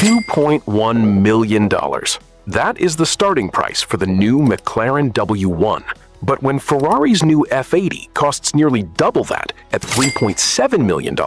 $2.1 million. That is the starting price for the new McLaren W1. But when Ferrari's new F80 costs nearly double that at $3.7 million,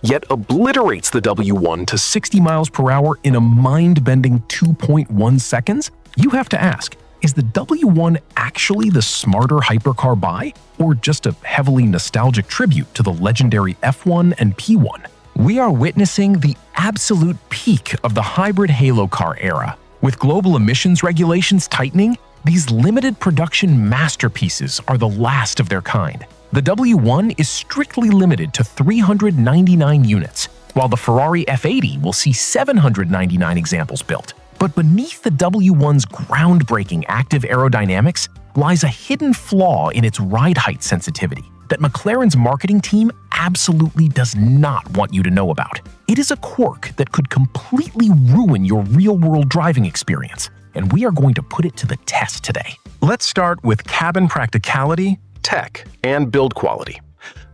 yet obliterates the W1 to 60 miles per hour in a mind-bending 2.1 seconds, you have to ask, is the W1 actually the smarter hypercar buy, or just a heavily nostalgic tribute to the legendary F1 and P1? We are witnessing the absolute peak of the hybrid halo car era. With global emissions regulations tightening, these limited production masterpieces are the last of their kind. The W1 is strictly limited to 399 units, while the Ferrari F80 will see 799 examples built. But beneath the W1's groundbreaking active aerodynamics lies a hidden flaw in its ride height sensitivity that McLaren's marketing team absolutely does not want you to know about. It is a quirk that could completely ruin your real-world driving experience, and we are going to put it to the test today. Let's start with cabin practicality, tech, and build quality.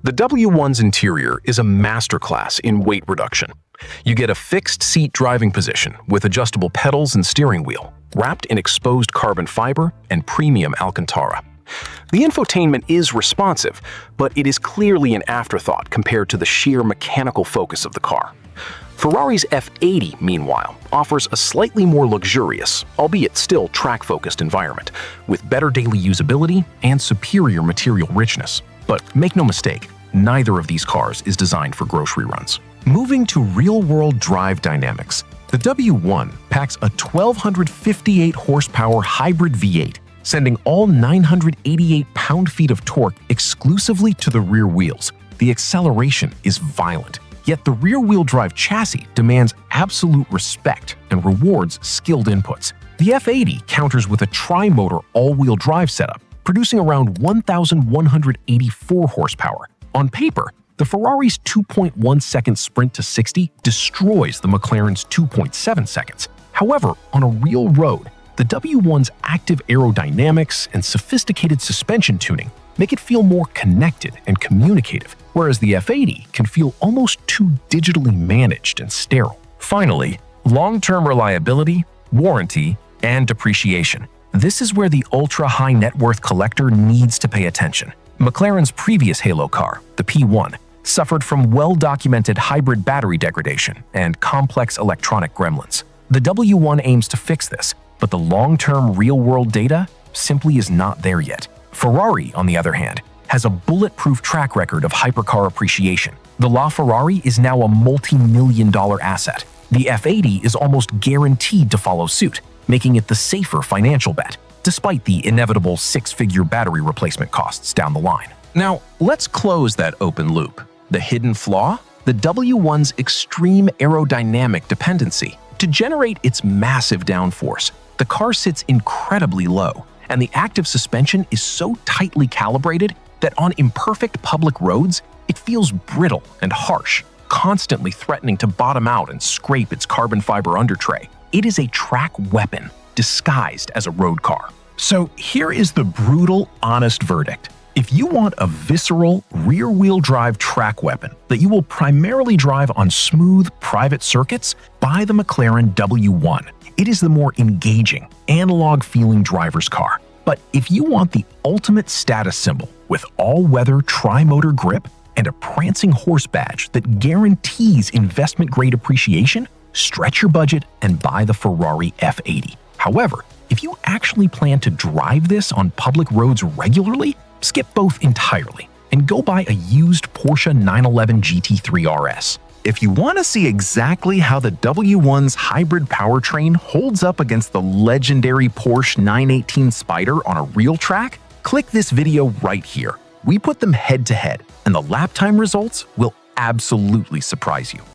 The W1's interior is a masterclass in weight reduction. You get a fixed seat driving position with adjustable pedals and steering wheel, wrapped in exposed carbon fiber and premium Alcantara. The infotainment is responsive, but it is clearly an afterthought compared to the sheer mechanical focus of the car. Ferrari's F80, meanwhile, offers a slightly more luxurious, albeit still track-focused environment, with better daily usability and superior material richness. But make no mistake, neither of these cars is designed for grocery runs. Moving to real-world drive dynamics, the W1 packs a 1,258 horsepower hybrid V8, sending all 988 pound-feet of torque exclusively to the rear wheels. The acceleration is violent, yet the rear-wheel drive chassis demands absolute respect and rewards skilled inputs. The F80 counters with a tri-motor all-wheel drive setup, producing around 1,184 horsepower. On paper, the Ferrari's 2.1-second sprint to 60 destroys the McLaren's 2.7 seconds. However, on a real road, the W1's active aerodynamics and sophisticated suspension tuning make it feel more connected and communicative, whereas the F80 can feel almost too digitally managed and sterile. Finally, long-term reliability, warranty, and depreciation. This is where the ultra-high net worth collector needs to pay attention. McLaren's previous halo car, the P1, suffered from well-documented hybrid battery degradation and complex electronic gremlins. The W1 aims to fix this, but the long-term real-world data simply is not there yet. Ferrari, on the other hand, has a bulletproof track record of hypercar appreciation. The LaFerrari is now a multi-million-dollar asset. The F80 is almost guaranteed to follow suit, making it the safer financial bet, despite the inevitable six-figure battery replacement costs down the line. Now, let's close that open loop. The hidden flaw? The W1's extreme aerodynamic dependency. To generate its massive downforce, the car sits incredibly low, and the active suspension is so tightly calibrated that on imperfect public roads, it feels brittle and harsh, constantly threatening to bottom out and scrape its carbon fiber undertray. It is a track weapon disguised as a road car. So here is the brutal, honest verdict. If you want a visceral, rear-wheel drive track weapon that you will primarily drive on smooth, private circuits, buy the McLaren W1. It is the more engaging, analog-feeling driver's car. But if you want the ultimate status symbol with all-weather tri-motor grip and a prancing horse badge that guarantees investment-grade appreciation, stretch your budget and buy the Ferrari F80. However, if you actually plan to drive this on public roads regularly, skip both entirely and go buy a used Porsche 911 GT3 RS. If you want to see exactly how the W1's hybrid powertrain holds up against the legendary Porsche 918 Spyder on a real track, click this video right here. We put them head to head, and the lap time results will absolutely surprise you.